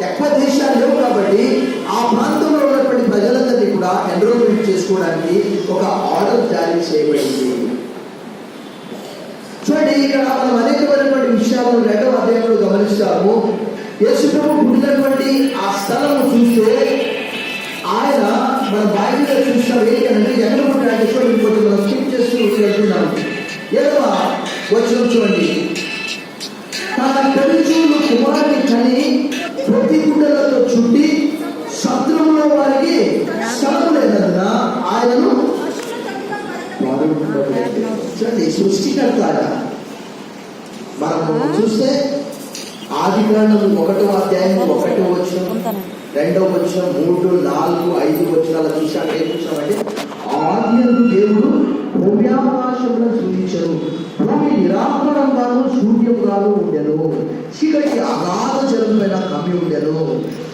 ఎక్కువ దేశాలు లేవు కాబట్టి ఆ ప్రాంతంలో ఉన్నటువంటి ప్రజలందరినీ కూడా ఎన్రోల్మెంట్ చేసుకోవడానికి ఒక ఆర్డర్ జారీ చేయబడింది. చూడండి, ఇక్కడ మనం అనేకమైనటువంటి విషయాలను 2వ అధ్యాయంలో గమనిస్తాము. యేసు ప్రభు పుట్టినటువంటి ఆ స్థలము చూస్తే ఆయన మన బైబిల్లో చూస్తాం ఏంటి అంటే ఎక్కడ పుట్టాడంటే చూడండి, కొంచెం మనం స్కిప్ చేస్తూ వెళ్తున్నాము. 7వ వచనం చూడండి. తన తల్లిదండ్రులు కుమారుని కని ప్రతి గుడ్డలతో చుట్టి సత్రంలో వారికి స్థలం లేనందున ఆయనను చూడండి. సృష్టికర్త మనం చూస్తే ఆదికాండం 1వ అధ్యాయం 1వ వచనం 2వ వచనం 3, 4, 5 వచనాలు చూసాక ఏం చూసామంటే ఆదియందు దేవుడు భూమ్యాకాశములను సృజించెను, భూమి నిరాకారంగాను శూన్యముగాను ఉండెను, చీకటి అగాధ జలములపైన కమ్మి ఉండెను,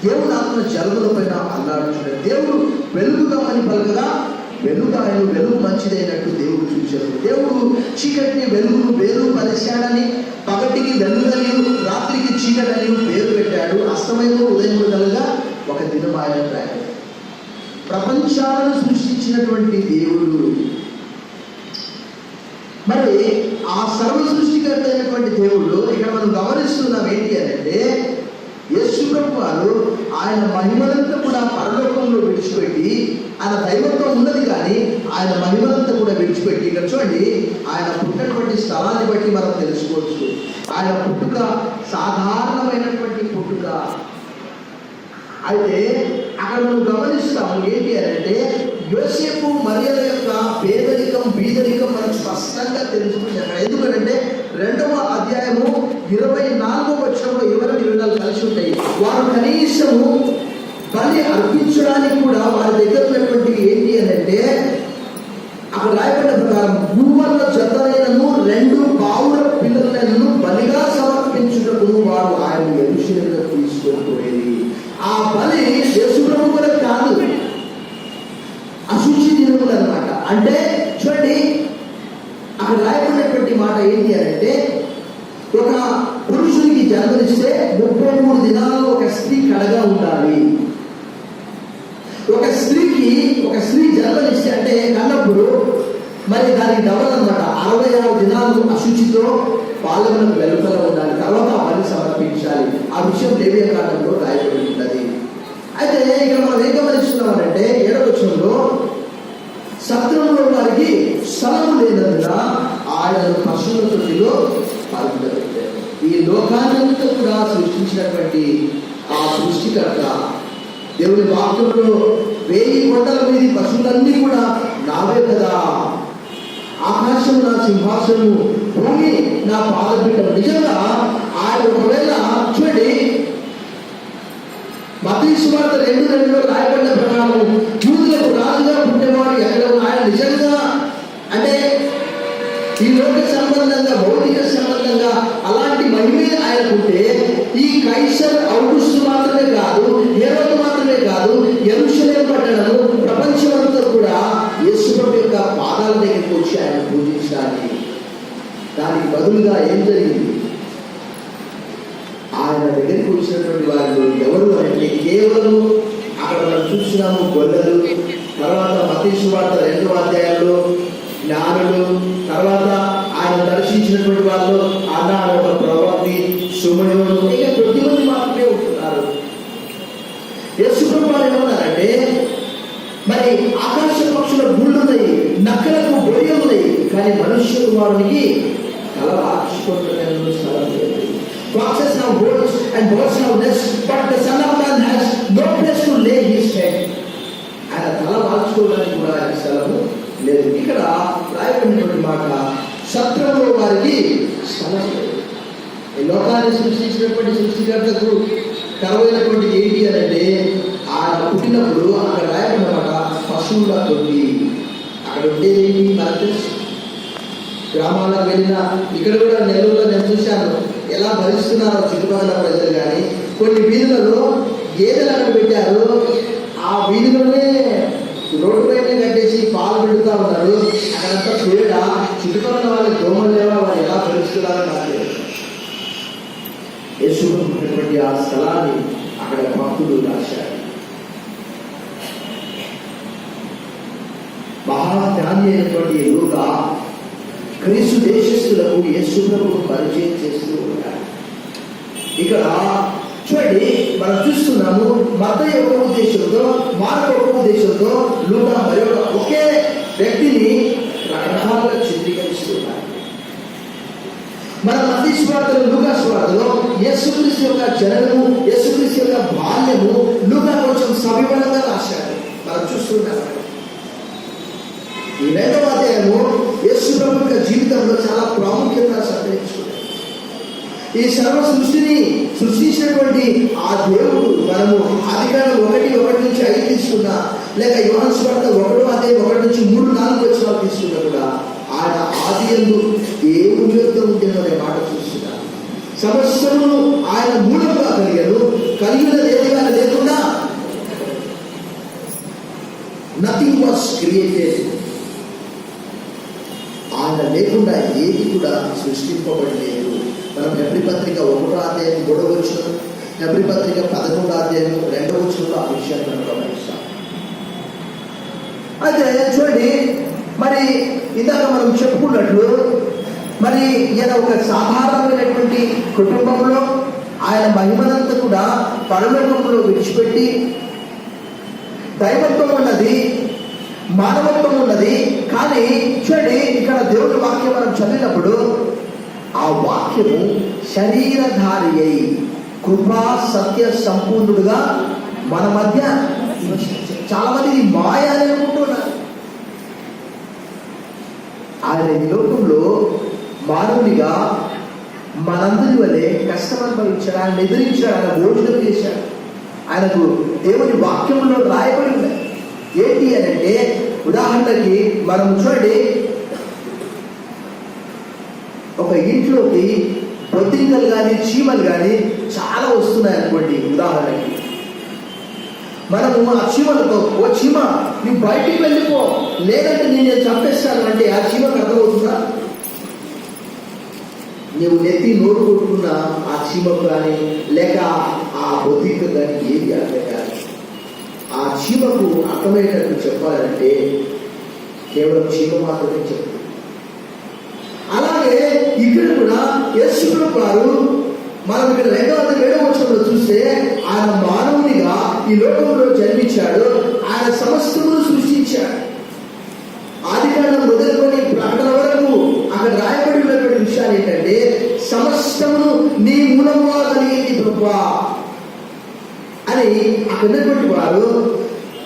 దేవుడు ఆత్మ జలముల పైన అల్లాడుచున్నాడు. దేవుడు వెలుగుదామని పలకగా వెలుగాయను, వెలుగు మంచిదైనట్టు దేవుడు చూశాడు. దేవుడు చీకటిని వెలుగును వేరు పరిశాడని, పగటికి వెలుగని రాత్రికి చీకటని పేరు పెట్టాడు. అస్తమయంలో ఉదయం కలగా ఒక దినం ఆయన ప్రపంచాలను సృష్టించినటువంటి దేవుడు. మరి ఆ సర్వ సృష్టికర్త అయినటువంటి దేవుడు ఇక్కడ మనం గమనిస్తున్నాం ఏంటి అంటే యేసు ప్రభు వారు ఆయన మహిమలంతా కూడా పరలోకంలో విడిచిపెట్టి, ఆయన దైవత్వం ఉన్నది కానీ ఆయన మహిమలంతా కూడా విడిచిపెట్టి, ఇక్కడ చూడండి ఆయన పుట్టినటువంటి స్థలాన్ని బట్టి మనం తెలుసుకోవచ్చు. ఆయన పుట్టుక సాధారణమైనటువంటి పుట్టుక. అయితే అక్కడ మనం గమనిస్తాము ఏంటి అంటే యోసేపు మరియల యొక్క పేదరికం బీదరికం మనకు స్పష్టంగా తెలుసుకుంటాం. ఎందుకంటే 2వ అధ్యాయము 24వ వచనంలో 24 కలిసి ఉంటాయి. వారు కనీసము బలి అర్పించడానికి కూడా వారి దగ్గర ఉన్నటువంటి ఏంటి అని అంటే అక్కడ రాయబడిన ప్రకారం గువ్వల జతలైనను 2 పావుల పిల్లలను బలిగా సమర్పించుటకు వారు ఆయన యెరూషలేముకు తీసుకొని పోయేది. ఆ బలి యేసు ప్రభు కూడా కాదు, అశుచి దినములు అన్నమాట. అంటే చూడండి అక్కడ రాయబడినటువంటి మాట ఏంటి అంటే ఒక పురుషునికి జన్మనిస్తే 33 దినాలు ఒక స్త్రీ కడగా ఉండాలి. ఒక స్త్రీ జన్మనిస్తే అంటే కన్నప్పుడు మరి దానికి డబల్ అన్నమాట 66 దినాలు అశుచితో పాలనకు వెలుపల ఉండాలి. తర్వాత బలి సమర్పించాలి. ఆ విషయం లేవియ కాలంలో రాయబడి ఉన్నది. అయితే ఇక్కడ మనం ఏం గమనిస్తున్నామంటే 7వ వచనంలో సత్రంలో వారికి స్థలము లేనందున ఆయనను పశువుల తొట్టిలో పాల్గొనబెట్టారు. ఈ లోకాన్నంతా కూడా సృష్టించినటువంటి ఆ సృష్టికర్త దేవుని వాక్యంలో 1000 కొండల మీద పశువులన్నీ కూడా నావే కదా, ఆకాశం నా సింహాసనము, భూమి నా పాదపీఠం. నిజంగా ఆయన ఒకవేళ చూడండి మత్తయి సువార్త 2:2లో రాయబడిన ప్రకారం యూదులకు రాజుగా పుట్టేవాడు ఎక్కడ ఆయన నిజంగా అంటే ఈ లోక సంబంధంగా భౌతిక సంబంధంగా అలాంటి మహిమే ఆయనకుంటే ఈ కైసర్ ఔగుస్తు మాత్రమే కాదు, హేరోదు మాత్రమే కాదు, యెరూషలేము పట్టణము ప్రపంచమంతా కూడా యేసు ప్రభు యొక్క పాదాల దగ్గరికి వచ్చి ఆయన పూజించడానికి. దానికి బదులుగా ఏం జరిగింది? ఆయన దగ్గరికి వచ్చినటువంటి వాళ్ళు ఎవరు అంటే కేవలం అక్కడ మనం చూస్తున్నాము గొల్లలు, తర్వాత మత్తయి సువార్త 2వ అధ్యాయంలో జ్ఞానులు, తర్వాత ఆయన దర్శించినటువంటి వాళ్ళు అన్న ఒక ప్రవక్తి, సుమయుడు, ఇక కొద్దిమంది మాత్రమే ఉంటున్నారు. యేసు ప్రభు వారు ఏమన్నారంటే మరి ఆకాశ పక్షుల గుళ్ళు ఉన్నాయి, నక్కలకు బొయ్య ఉన్నాయి, కానీ మనుష్య కుమారునికి తల ఆర్చుకుంటున్న స్థలం లేదు. Foxes have holes and birds have nests, but the Son of Man has no place to lay his head. ఆయన తల వాల్చుకోవడానికి కూడా ఆయన స్థలము లేదు. ఇక్కడ రాయబడినటువంటి మాట సత్రంలో వారికి స్థలం లేదు. ఈ లోకాన్ని సృష్టించినటువంటి సృష్టికర్తకు కరువైనటువంటి ఏంటి అని అంటే ఆయన పుట్టినప్పుడు అక్కడ రాయబడిన మాట పశువుల తొట్టి. అక్కడ ఉండేది ఏంటి మనకు తెలుసు. గ్రామాలకు వెళ్ళినా ఇక్కడ కూడా నెల్లూరులో నేను చూశాను ఎలా భరిస్తున్నారో చుట్టుపక్కల ప్రజలు. కానీ కొన్ని వీధులలో గేదెలు అక్కడ పెట్టారు, ఆ వీధిలోనే రోడ్డు పైన కట్టేసి పాలు పెడుతూ ఉన్నారు. అక్కడంతా చూడ చుట్టుపక్కల వాళ్ళకి దోమలు లేవా, వాళ్ళు ఎలా భరిస్తున్నారో నాకు యేసు ఉన్నటువంటి ఆ స్థలాన్ని అక్కడ భక్తుడు రాశాడు. మహాజ్ఞాని అయినటువంటి లూకా క్రీస్తు దేశస్తులకు యేసు ప్రభువును పరిచయం చేస్తూ ఉంటాడు. ఇక్కడ చూడండి, మనం చూస్తున్నాము మత్తయి ఒక ఉద్దేశంతో, మార్కు ఒక ఉద్దేశంతో, లూకా మరి ఒకే వ్యక్తిని రకరకాలుగా చిత్రీకరిస్తున్నారు. మన మత్తయి సువార్తలో, లూకా సువార్తలో యేసుక్రీస్తు యొక్క జననము, యేసుక్రీస్తు యొక్క బాల్యము లూకా కొంచెం సవివరంగా రాశాడు. మనం చూస్తున్నాము ఈ 2వ అధ్యాయము యేసు ప్రభు యొక్క జీవితంలో చాలా ప్రాముఖ్యంగా సంతరించుకున్నాడు. ఈ సర్వ సృష్టిని సృష్టించినటువంటి ఆ దేవుడు, మనము ఆదికాండం 1:1-5 తీసుకున్నా, లేక యోహాను సువార్త 1వ అధ్యాయం 1-3-4 వచనాలు తీసుకున్నా కూడా ఆయన ఆదియందు దేవుని యొక్క ఉందనే మాట చూస్తున్నారు. సమస్తమును ఆయన మూలంగా కలిగినదేదిగా లేకుండా నథింగ్ వాస్ క్రియేటెడ్. ఆయన లేకుండా ఏది కూడా సృష్టింపబడలేదు. మనం హెబ్రీ పత్రిక 1వ అధ్యాయం 3వ వచనం, హెబ్రీ పత్రిక 11వ అధ్యాయం 2వ వచనంలో ఆ విషయాన్ని మనం గమనిస్తాం. అయితే చూడండి, మరి ఇందాక మనం చెప్పుకున్నట్లు మరి ఈయన ఒక సాధారణమైనటువంటి కుటుంబంలో ఆయన మహిమనంతా కూడా పరలోకంలో విడిచిపెట్టి, దైవత్వం ఉన్నది, మానవత్వం ఉన్నది. కానీ చూడండి, ఇక్కడ దేవుని వాక్యం మనం చదివినప్పుడు ఆ వాక్యము శరీరధారి అయి కృపా సత్య సంపూర్ణుడుగా మన మధ్య. చాలా మంది మాయ అని అనుకుంటున్నారు. ఆయన ఈ లోకంలో మానవునిగా మనందరి వల్లే కష్టం అనుభవించాడు. ఆయన ఎదిరించాడు, ఆయన భోజనం చేశాడు. ఆయనకు దేవుని వాక్యంలో రాయబడి ఉన్నాయి. ఏంటి అని అంటే, ఉదాహరణకి మనం చూడండి, ఒక ఇంట్లోకి బొద్దింకలు కానీ చీమలు కానీ చాలా వస్తున్నాయి అనుకోండి. ఉదాహరణకి మనము ఆ చీమలతో, ఓ చీమ నువ్వు బయటికి వెళ్ళిపో, లేదంటే నేను చంపేస్తాను అంటే ఆ చీమకు అర్థమవుతుందా? నువ్వు నెత్తి నోరు కొట్టుకున్న ఆ చీమకు కానీ లేక ఆ బొద్దింక కానీ ఏది అర్థం కాదు. ఆ చీమకు అర్థమయ్యేటట్టు చెప్పాలంటే కేవలం చీమ మాత్రమే చెప్తుంది. అలాగే ఇక్కడ కూడా యేసు ప్రభు వారు మనం ఇక్కడ 2వ అధ్యాయం 7వ వచనంలో చూస్తే ఆయన మానవునిగా ఈ లోకంలో జన్మించాడు. ఆయన సమస్తమును సృష్టించాడు. ఆదికాండం మొదలుకొని ప్రకటన వరకు అక్కడ రాయబడి ఉన్నటువంటి విషయాలు ఏంటంటే, సమస్తమును నీ మూలముగా కలిగింది ప్రభువా అని అక్కడ ఉన్నటువంటి వారు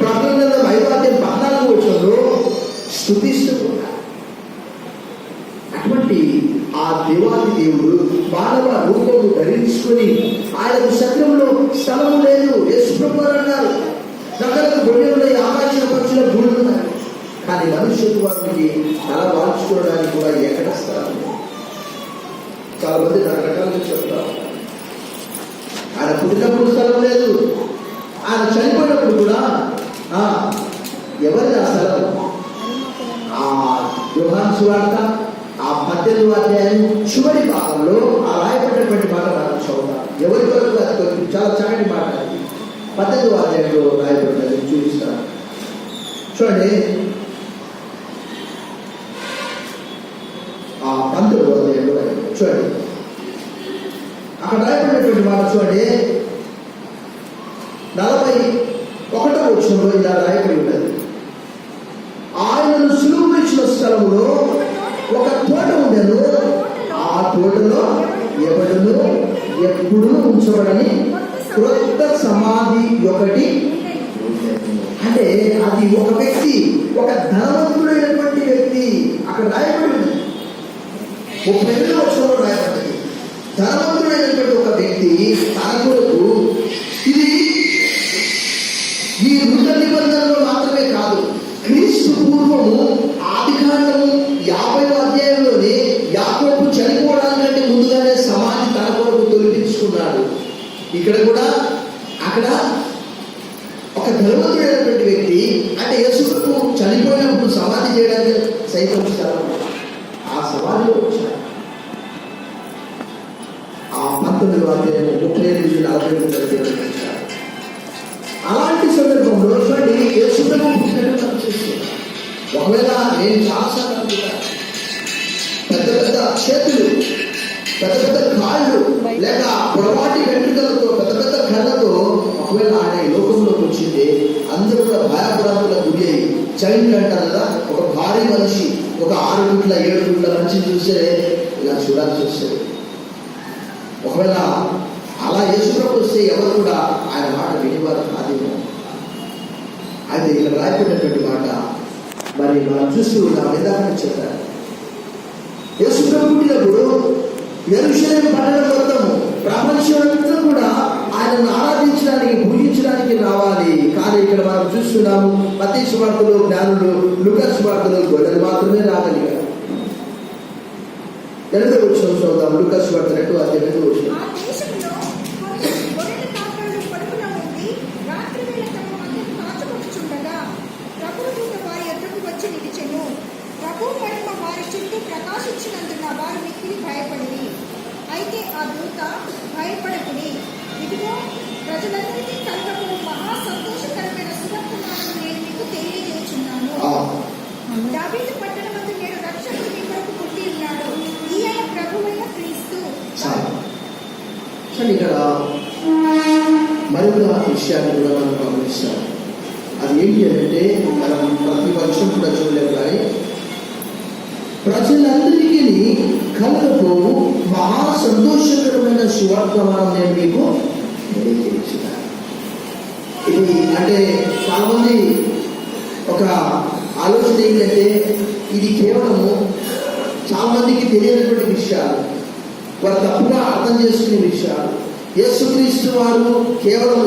ప్రకటన 5వ అధ్యాయం 14వ వచనంలో స్తుతిస్తూ ఉంటారు. అటువంటి ఆ దేవాది దేవుడు మానవ రూపము ధరించుకొని ఆయనకు శరీరంలో స్థలము లేదు. యేసు ప్రభువు అన్నారు, నగరకు గొర్రెలు ఆకాశ పక్షుల భూములు ఉన్నాయి, కానీ మనుష్యుడు వారికి తల వాల్చుకోవడానికి కూడా ఎక్కడ స్థలం లేదు. చాలా మంది రకరకాలుగా చెప్తారు. ఆయన పుట్టినప్పుడు స్థలం లేదు, ఆయన చనిపోయినప్పుడు కూడా ఎవరి ఆ స్థలం? ఆ యోహాను సువార్త 18వ అధ్యాయం చివరి భాగంలో ఆ రాయబడినటువంటి మాట మనం చదువుతాం. ఎవరి వరకు అది చాలా చక్కటి మాట. 18వ అధ్యాయంలో రాయబడినది చూపిస్తాను. చూడండి, ఆ 19వ అధ్యాయంలో చూడండి, అక్కడ రాయబడినటువంటి మాట చూడండి. 41వ వచనంలో ఇలా రాయబడి ఉన్నది, ఆయనను సులువు ఇచ్చిన స్థలములో ఒక తోట ఉండెను, ఆ తోటలో ఎవడును ఎప్పుడు ఉంచబడని క్రొత్త సమాధి ఒకటి. అంటే అది ఒక వ్యక్తి, ఒక ధనవంతుడైనటువంటి వ్యక్తి. అక్కడ రాయబడింది 32వ వచనంలో రాయబడింది, ధనవంతుడైనటువంటి ఒక వ్యక్తి తన కొరకు, ఇది ఈ నూతన నిబంధనలో మాత్రమే కాదు, క్రీస్తు పూర్వము ఆదికాండము 50వ అధ్యాయంలోనే యాకోబు చనిపోవడానికంటే ముందుగానే సమాధి తన కొరకు తొలగించుకున్నాడు. ఇక్కడ కూడా అక్కడ ఒక ధనవంతుడైనటువంటి వ్యక్తి, అంటే యేసుకు చనిపోయినప్పుడు సమాధి చేయడానికి సైతం స్థలం ఆ సమాధిలో వచ్చాడు. ఆ 19వ అధ్యాయం 35-40 అలాంటి సందర్భంలో చూడండి, యేసుప్రభు పుట్టినట్టు మనం చూస్తున్నాం. ఒకవేళ నేను చాలాసార్లు అనుకుంటాను, పెద్ద పెద్ద చేతులు, పెద్ద పెద్ద కాళ్ళు, లేక పొడవాటి వెంట్రుకలతో, పెద్ద పెద్ద కళ్ళతో ఒకవేళ ఆయన ఈ లోకంలోకి వచ్చింది, అందరూ కూడా భయభ్రాంతులకు గురి అయ్యి, జైంట్ అంటారు కదా, ఒక భారీ మనిషి, ఒక 6 ఫీట్ల 7 ఫీట్ల మనిషిని చూస్తే ఇలా చూడాల్సి వస్తుంది. ఒకవేళ అలా యేసుప్రభు వస్తే ఎవరు కూడా ఆయన మాట వినేవారు కాదేమో. అయితే ఇక్కడ రాయబడినటువంటి మాట మరి మనం చూస్తూ ఉన్నాం. విధానం చెప్పారు, యేసుప్రభు పుట్టినప్పుడు యెరూషలేము పట్టణం మొత్తము, ప్రపంచమంతా కూడా ఆయనను ఆరాధించడానికి, పూజించడానికి రావాలి. కానీ ఇక్కడ మనం చూస్తున్నాము, మత్తయి సువార్తలో జ్ఞానులు, లూకా సువార్తలో గొర్రెలు మాత్రమే రాగలిగారు. 8వ వచనం చూద్దాం. లూకా సువార్త 2వ అధ్యాయం 8వ వచనం. అయితే ఆ దూత భయపడకుడి, ఇదిగో ప్రజలందరికీ కలుగబో మహా సంతోషకరమైన సువర్తమానం నేను మీకు తెలియజేస్తున్నాను. దావీదు పట్టణమందు నేడు రక్షకుడు మీ కొరకు పుట్టి ఉన్నాడు, ఈయన ప్రభువైన క్రీస్తు. ఇక్కడ మరొక విషయాన్ని కూడా మనం గమనిస్తాం. అది ఏంటి అంటే, మనం ప్రతి వర్షం కూడా చూడలేము, కానీ ప్రజలందరికీ కలుగబోవు మహా సంతోషకరమైన సువర్తమానం నేను మీకు తెలియజేస్తున్నాను. ఇది అంటే చాలా మంది ఒక ఆలోచన ఏంటంటే, ఇది కేవలము చాలా మందికి తెలియనటువంటి విషయాలు, వారు తప్పుగా అర్థం చేసుకునే విషయాలు. యేసుక్రీస్తు వారు కేవలం